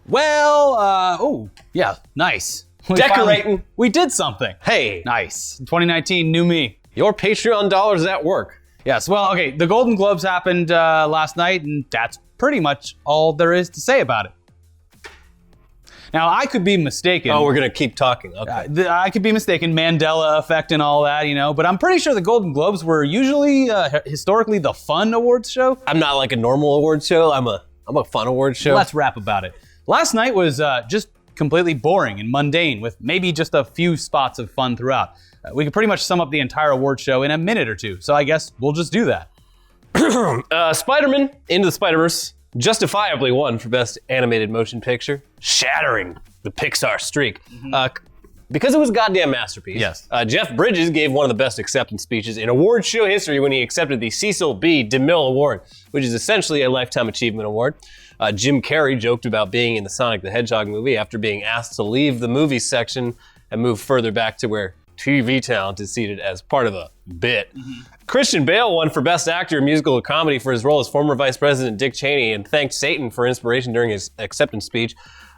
Well, oh, yeah, nice. Decorating. We did something. Hey. Nice. 2019, new me. Your Patreon dollars at work. Yes, well, okay, the Golden Globes happened last night, and that's pretty much all there is to say about it. Now, I could be mistaken. Oh, we're going to keep talking. Okay. I could be mistaken, Mandela effect and all that, but I'm pretty sure the Golden Globes were usually, historically, the fun awards show. I'm not like a normal awards show. I'm a fun awards show. Let's rap about it. Last night was just completely boring and mundane, with maybe just a few spots of fun throughout. We could pretty much sum up the entire award show in a minute or two, so I guess we'll just do that. Spider-Man Into the Spider-Verse justifiably won for Best Animated Motion Picture, shattering the Pixar streak. Because it was a goddamn masterpiece. Yes. Jeff Bridges gave one of the best acceptance speeches in award show history when he accepted the Cecil B. DeMille Award, which is essentially a Lifetime Achievement Award. Jim Carrey joked about being in the Sonic the Hedgehog movie after being asked to leave the movie section and move further back to where TV talent is seated as part of a bit. Christian Bale won for Best Actor in Musical or Comedy for his role as former Vice President Dick Cheney and thanked Satan for inspiration during his acceptance speech.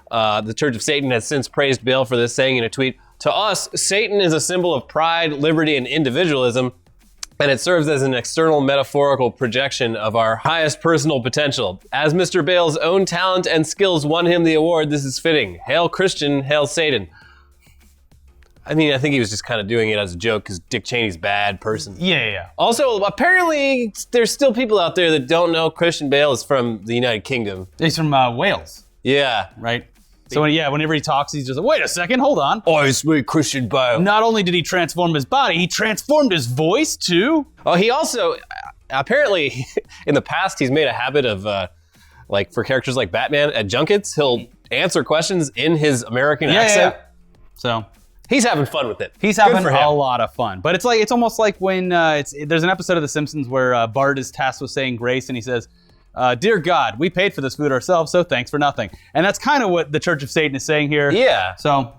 The Church of Satan has since praised Bale for this, saying in a tweet, "To us, Satan is a symbol of pride, liberty, and individualism, and it serves as an external metaphorical projection of our highest personal potential. As Mr. Bale's own talent and skills won him the award, this is fitting. Hail Christian, hail Satan." I mean, I think he was just kind of doing it as a joke because Dick Cheney's a bad person. Yeah. Also, apparently, there's still people out there that don't know Christian Bale is from the United Kingdom. He's from Wales, Yeah. right? So whenever he talks, he's just like, wait a second, hold on. Oh, it's me, Christian Bale. Not only did he transform his body, he transformed his voice too. Oh, he also, apparently, in the past, he's made a habit of, like, for characters like Batman at junkets, he'll answer questions in his American accent. Yeah. So he's having fun with it. he's having a lot of fun. But it's almost like when there's an episode of The Simpsons where Bart is tasked with saying grace, and he says, "Dear God, we paid for this food ourselves, so thanks for nothing." And that's kind of what the Church of Satan is saying here. Yeah. So,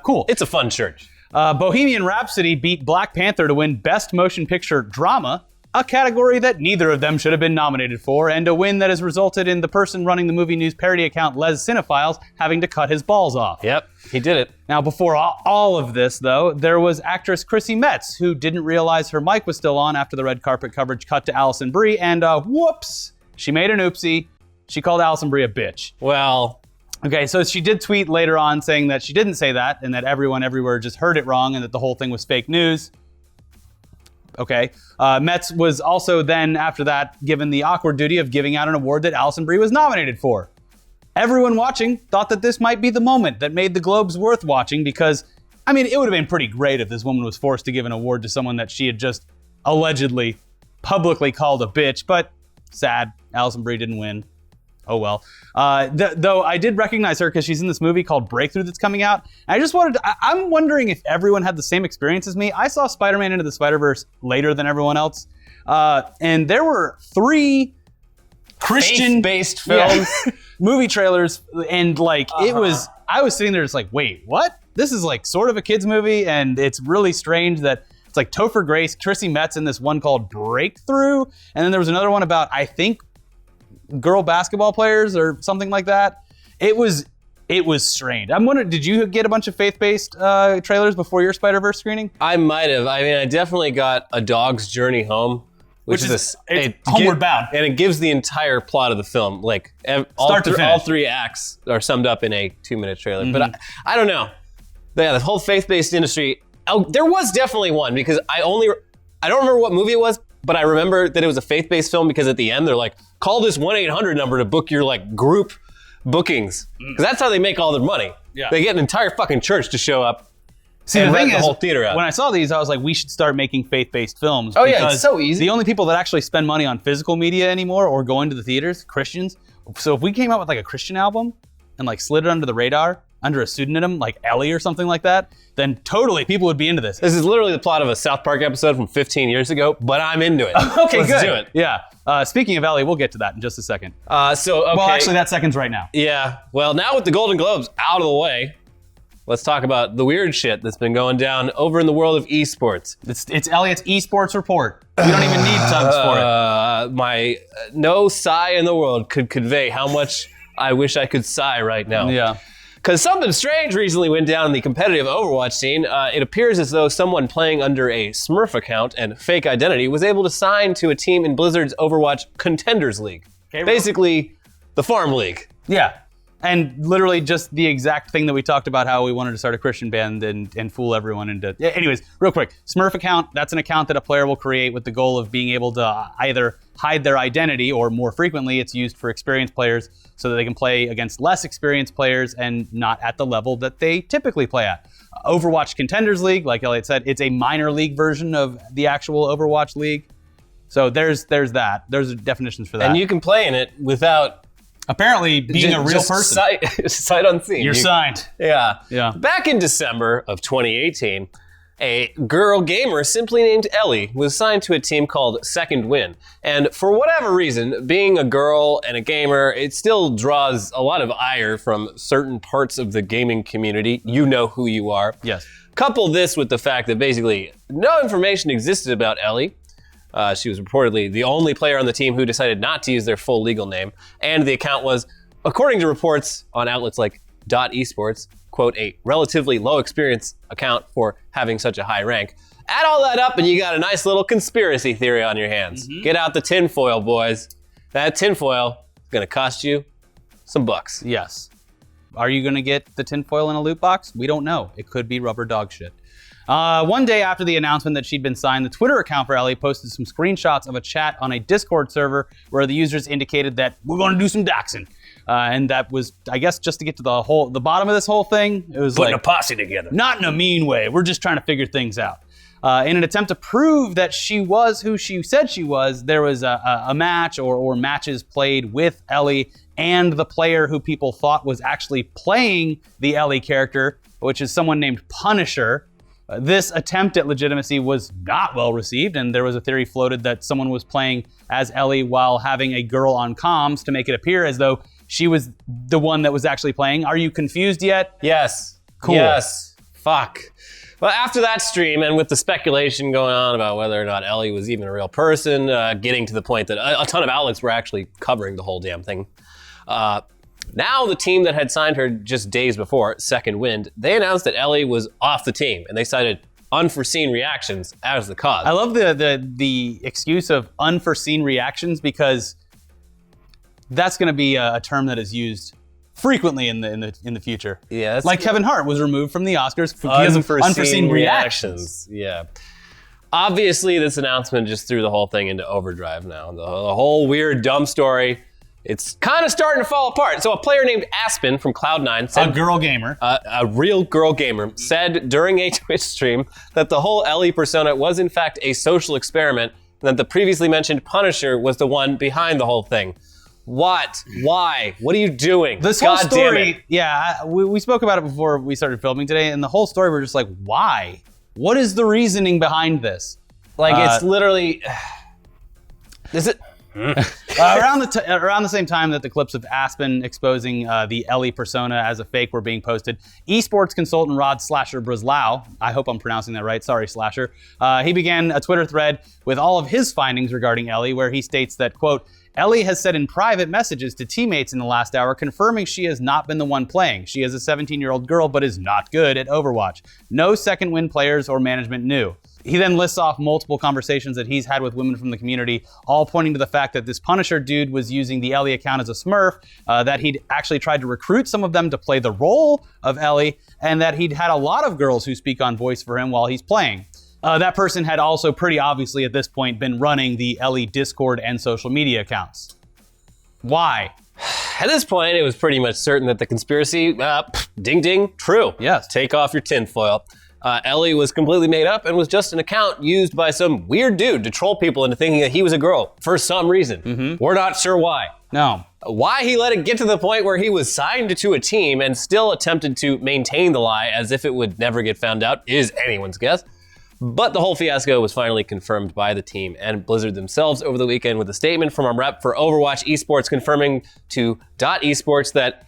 cool. It's a fun church. Bohemian Rhapsody beat Black Panther to win Best Motion Picture Drama, a category that neither of them should have been nominated for, and a win that has resulted in the person running the movie news parody account Les Cinephiles having to cut his balls off. Yep, he did it. Now, before all of this, though, there was actress Chrissy Metz, who didn't realize her mic was still on after the red carpet coverage cut to Alison Brie, and whoops, she made an oopsie. She called Alison Brie a bitch. Well, okay, so she did tweet later on saying that she didn't say that and that everyone everywhere just heard it wrong and that the whole thing was fake news. Okay. Metz was also then, after that, given the awkward duty of giving out an award that Alison Brie was nominated for. Everyone watching thought that this might be the moment that made the Globes worth watching because, I mean, it would have been pretty great if this woman was forced to give an award to someone that she had just allegedly publicly called a bitch, but sad, Alison Brie didn't win. Oh well. Though I did recognize her because she's in this movie called Breakthrough that's coming out. And I'm wondering if everyone had the same experience as me. I saw Spider-Man Into the Spider-Verse later than everyone else. And there were 3 Christian-based films, movie trailers. And I was sitting there just like, wait, what? This is like sort of a kid's movie. And it's really strange that it's like Topher Grace, Chrissy Metz in this one called Breakthrough. And then there was another one about, I think, girl basketball players or something like that. It was strange. I'm wondering, did you get a bunch of faith-based trailers before your Spider-Verse screening? I might have. I mean, I definitely got A Dog's Journey Home, which is Homeward Bound. And it gives the entire plot of the film. Like, Start to finish. All 3 acts are summed up in a 2-minute trailer. Mm-hmm. But I don't know. Yeah, the whole faith-based industry, there was definitely one because I don't remember what movie it was, but I remember that it was a faith-based film because at the end they're like, call this 1-800 number to book your group bookings. Because that's how they make all their money. Yeah. They get an entire fucking church to show up. See, and the thing rent the whole theater out. When I saw these, I was like, we should start making faith-based films. Oh yeah, it's so easy. The only people that actually spend money on physical media anymore or going to the theaters, Christians. So if we came out with a Christian album and slid it under the radar, under a pseudonym like ELLIE or something like that, then totally people would be into this. This is literally the plot of a South Park episode from 15 years ago, but I'm into it. Okay, Let's good. do it. Yeah. Speaking of ELLIE, we'll get to that in just a second. Okay. Well, actually, that second's right now. Yeah. Well, now with the Golden Globes out of the way, let's talk about the weird shit that's been going down over in the world of eSports. It's Elliot's eSports report. We don't even need tugs for it. No sigh in the world could convey how much I wish I could sigh right now. Yeah. Because something strange recently went down in the competitive Overwatch scene. It appears as though someone playing under a Smurf account and fake identity was able to sign to a team in Blizzard's Overwatch Contenders League. Okay, basically, the Farm League. Yeah. And literally just the exact thing that we talked about, how we wanted to start a Christian band and fool everyone into... Anyways, real quick, Smurf account, that's an account that a player will create with the goal of being able to either hide their identity, or more frequently, it's used for experienced players so that they can play against less experienced players and not at the level that they typically play at. Overwatch Contenders League, like Elliot said, it's a minor league version of the actual Overwatch League. So there's that. There's definitions for that. And you can play in it without... apparently being a real person. Sight unseen. You're signed. Yeah. Back in December of 2018, a girl gamer simply named Ellie was signed to a team called Second Wind. And for whatever reason, being a girl and a gamer, it still draws a lot of ire from certain parts of the gaming community. You know who you are. Yes. Couple this with the fact that basically no information existed about Ellie. She was reportedly the only player on the team who decided not to use their full legal name. And the account was, according to reports on outlets like .eSports, quote, a relatively low experience account for having such a high rank. Add all that up and you got a nice little conspiracy theory on your hands. Mm-hmm. Get out the tinfoil, boys. That tinfoil is going to cost you some bucks. Yes. Are you going to get the tinfoil in a loot box? We don't know. It could be rubber dog shit. One day after the announcement that she'd been signed, the Twitter account for Ellie posted some screenshots of a chat on a Discord server where the users indicated that we're going to do some doxing. And that was, I guess, just to get to the bottom of this whole thing. It was putting like a posse together. Not in a mean way. We're just trying to figure things out. In an attempt to prove that she was who she said she was, there was a match or matches played with Ellie and the player who people thought was actually playing the Ellie character, which is someone named Punisher. This attempt at legitimacy was not well received, and there was a theory floated that someone was playing as Ellie while having a girl on comms to make it appear as though she was the one that was actually playing. Are you confused yet? Yes. Cool. Yes. Fuck. Well, after that stream, and with the speculation going on about whether or not Ellie was even a real person, getting to the point that a ton of outlets were actually covering the whole damn thing, now the team that had signed her just days before, Second Wind, they announced that Ellie was off the team, and they cited unforeseen reactions as the cause. I love the excuse of unforeseen reactions, because that's going to be a term that is used frequently in the future. Yeah, that's like Kevin Hart was removed from the Oscars because of unforeseen reactions. Yeah. Obviously, this announcement just threw the whole thing into overdrive now. The whole weird, dumb story. It's kind of starting to fall apart. So a player named Aspen from Cloud9 said... A girl gamer. A real girl gamer said during a Twitch stream that the whole Ellie persona was in fact a social experiment, and that the previously mentioned Punisher was the one behind the whole thing. What? Why? What are you doing? This whole story, yeah, we spoke about it before we started filming today, and the whole story, we're just like, why? What is the reasoning behind this? Like, it's literally... Is it... around the same time that the clips of Aspen exposing the Ellie persona as a fake were being posted, eSports consultant Rod Slasher Breslau, I hope I'm pronouncing that right, sorry Slasher, he began a Twitter thread with all of his findings regarding Ellie, where he states that, quote, Ellie has said in private messages to teammates in the last hour confirming she has not been the one playing. She is a 17-year-old girl but is not good at Overwatch. No Second Wind players or management knew. He then lists off multiple conversations that he's had with women from the community, all pointing to the fact that this Punisher dude was using the Ellie account as a smurf, that he'd actually tried to recruit some of them to play the role of Ellie, and that he'd had a lot of girls who speak on voice for him while he's playing. That person had also pretty obviously at this point been running the Ellie Discord and social media accounts. Why? At this point, it was pretty much certain that the conspiracy, ding ding, true. Yes. Take off your tinfoil. Ellie was completely made up and was just an account used by some weird dude to troll people into thinking that he was a girl for some reason. Mm-hmm. We're not sure why. No. Why he let it get to the point where he was signed to a team and still attempted to maintain the lie as if it would never get found out is anyone's guess. But the whole fiasco was finally confirmed by the team and Blizzard themselves over the weekend with a statement from a rep for Overwatch eSports confirming to .eSports that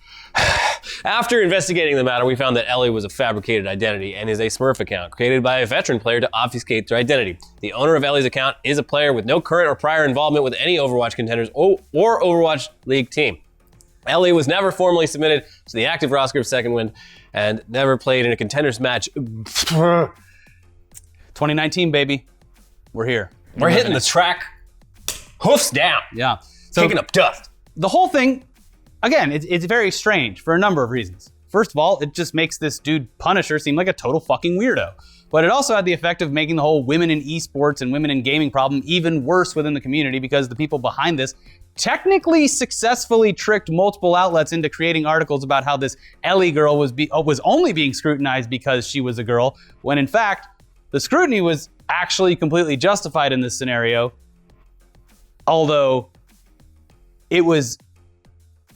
after investigating the matter, we found that Ellie was a fabricated identity and is a Smurf account created by a veteran player to obfuscate their identity. The owner of Ellie's account is a player with no current or prior involvement with any Overwatch contenders or Overwatch League team. Ellie was never formally submitted to the active roster of Second Wind and never played in a contenders match. 2019, baby. We're here. We're hitting the track, hoofs down. Yeah. So kicking up dust. the whole thing, again, it's very strange for a number of reasons. First of all, it just makes this dude Punisher seem like a total fucking weirdo. But it also had the effect of making the whole women in esports and women in gaming problem even worse within the community, because the people behind this technically successfully tricked multiple outlets into creating articles about how this Ellie girl was only being scrutinized because she was a girl, when in fact, the scrutiny was actually completely justified in this scenario. Although it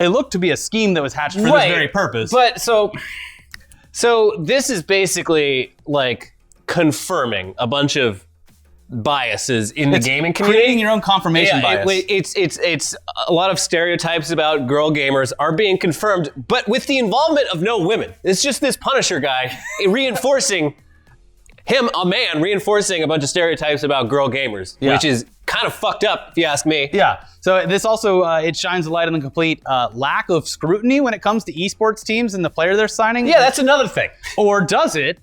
looked to be a scheme that was hatched for this very purpose. But so this is basically like confirming a bunch of biases in the gaming community. Creating your own confirmation bias. It's a lot of stereotypes about girl gamers are being confirmed, but with the involvement of no women. It's just this Punisher guy reinforcing him, a man, reinforcing a bunch of stereotypes about girl gamers, which is kind of fucked up, if you ask me. Yeah. So this also, it shines a light on the complete lack of scrutiny when it comes to esports teams and the player they're signing. Yeah, that's another thing. Or does it?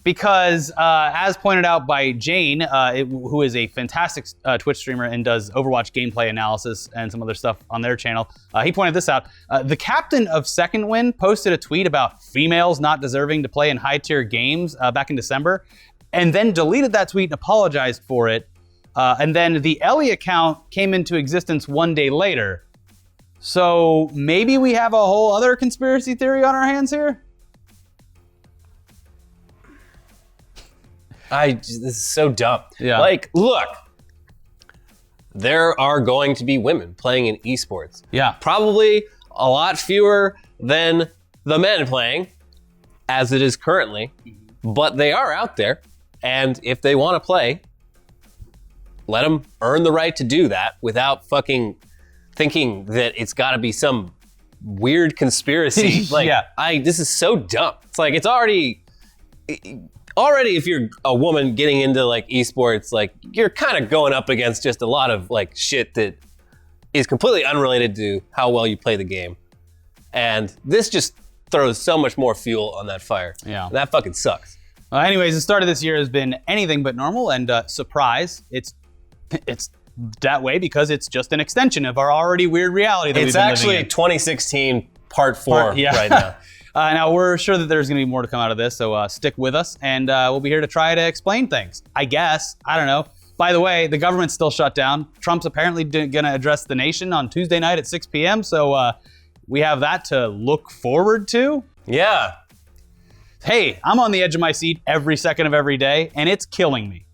Because as pointed out by Jane, who is a fantastic Twitch streamer and does Overwatch gameplay analysis and some other stuff on their channel, he pointed this out. The captain of Second Wind posted a tweet about females not deserving to play in high-tier games back in December, and then deleted that tweet and apologized for it. And then the Ellie account came into existence one day later. So maybe we have a whole other conspiracy theory on our hands here? This is so dumb. Yeah. Like, look, there are going to be women playing in esports. Yeah. Probably a lot fewer than the men playing, as it is currently, but they are out there. And if they want to play, let them earn the right to do that without fucking thinking that it's got to be some weird conspiracy. Like, this is so dumb. It's like, it's already if you're a woman getting into like esports, like you're kind of going up against just a lot of like shit that is completely unrelated to how well you play the game. And this just throws so much more fuel on that fire. Yeah. That fucking sucks. Anyways, the start of this year has been anything but normal, and surprise, it's that way because it's just an extension of our already weird reality that we've been living in. It's actually 2016 part 4 right now. Now, we're sure that there's going to be more to come out of this, so stick with us, and we'll be here to try to explain things. I guess. I don't know. By the way, the government's still shut down. Trump's apparently going to address the nation on Tuesday night at 6 p.m., so we have that to look forward to. Yeah. Hey, I'm on the edge of my seat every second of every day, and it's killing me.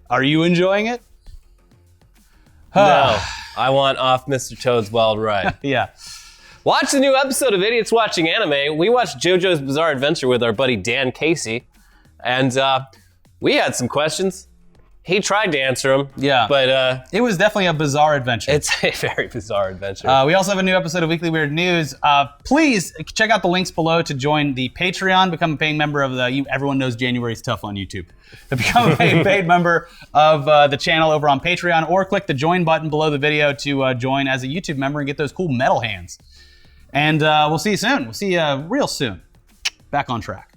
Are you enjoying it? No. I want off Mr. Toad's Wild Ride. Yeah. Watch the new episode of Idiots Watching Anime. We watched JoJo's Bizarre Adventure with our buddy Dan Casey, and we had some questions. He tried to answer them. Yeah. But it was definitely a bizarre adventure. It's a very bizarre adventure. We also have a new episode of Weekly Weird News. Please check out the links below to join the Patreon, become a paying member of everyone knows January's tough on YouTube. To become a paid member of the channel over on Patreon, or click the join button below the video to join as a YouTube member and get those cool metal hands. And we'll see you soon. We'll see you real soon. Back on track.